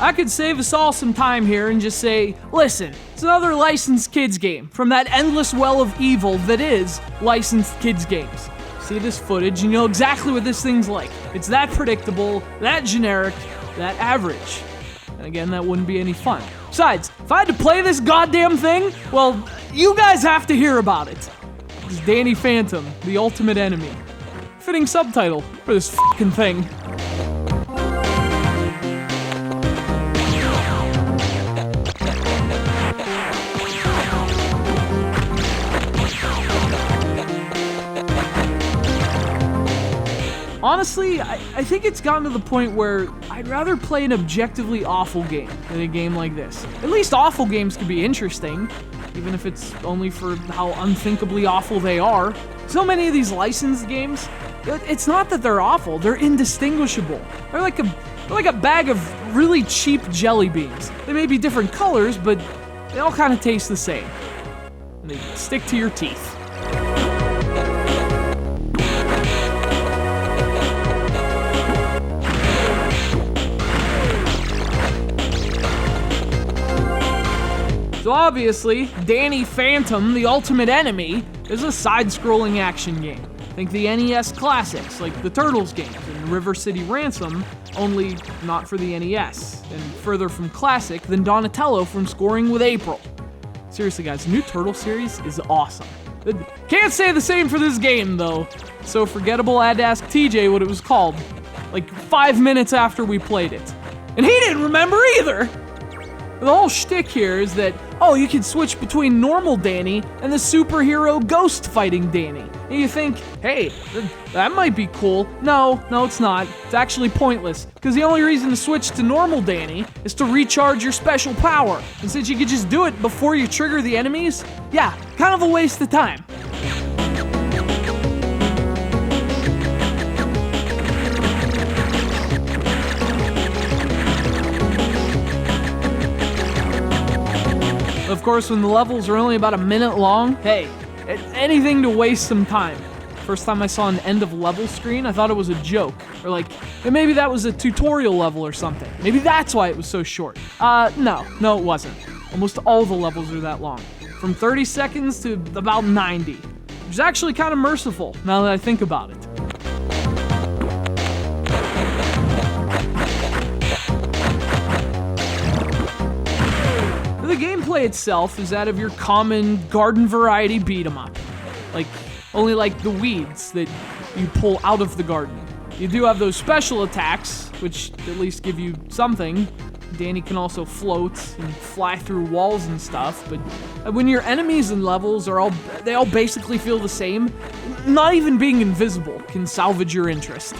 I could save us all some time here and just say, listen, it's another licensed kids game from that endless well of evil that is licensed kids games. See this footage and you know exactly what this thing's like. It's that predictable, that generic, that average. And again, that wouldn't be any fun. Besides, if I had to play this goddamn thing, well, you guys have to hear about it. It's Danny Phantom, the ultimate enemy. Fitting subtitle for this fucking thing. Honestly, I think it's gotten to the point where I'd rather play an objectively awful game than a game like this. At least awful games can be interesting, even if it's only for how unthinkably awful they are. So many of these licensed games, it's not that they're awful, they're indistinguishable. They're like a bag of really cheap jelly beans. They may be different colors, but they all kind of taste the same. And they stick to your teeth. So obviously, Danny Phantom, the ultimate enemy, is a side-scrolling action game. Think the NES classics, like the Turtles games and River City Ransom, only not for the NES, and further from classic than Donatello from Scoring with April. Seriously guys, the new Turtle series is awesome. Can't say the same for this game though. It's so forgettable I had to ask TJ what it was called, like 5 minutes after we played it. And he didn't remember either! The whole shtick here is that, oh, you can switch between normal Danny and the superhero ghost fighting Danny. And you think, hey, that might be cool. No, it's not. It's actually pointless, because the only reason to switch to normal Danny is to recharge your special power. And since you could just do it before you trigger the enemies, yeah, kind of a waste of time. Of course, when the levels are only about a minute long, hey, anything to waste some time. First time I saw an end of level screen, I thought it was a joke. Or like, maybe that was a tutorial level or something. Maybe that's why it was so short. No, it wasn't. Almost all the levels are that long. From 30 seconds to about 90. Which is actually kind of merciful, now that I think about it. The gameplay itself is that of your common garden variety beat 'em up. Only like the weeds that you pull out of the garden. You do have those special attacks, which at least give you something. Danny can also float and fly through walls and stuff, but when your enemies and levels they all basically feel the same, not even being invisible can salvage your interest.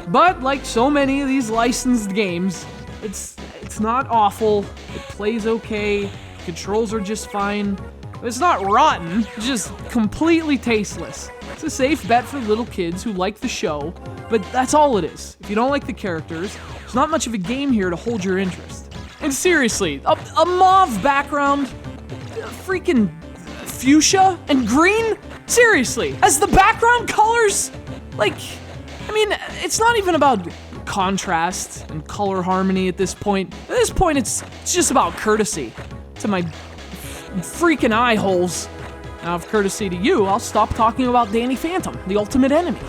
But like so many of these licensed games, it's not awful, it plays okay, controls are just fine. It's not rotten, it's just completely tasteless. It's a safe bet for little kids who like the show, but that's all it is. If you don't like the characters, there's not much of a game here to hold your interest. And seriously, a mauve background, freaking fuchsia and green? Seriously, as the background colors? It's not even about contrast and color harmony at this point. At this point, it's just about courtesy to my freaking eye holes. Now, of courtesy to you, I'll stop talking about Danny Phantom, the ultimate enemy.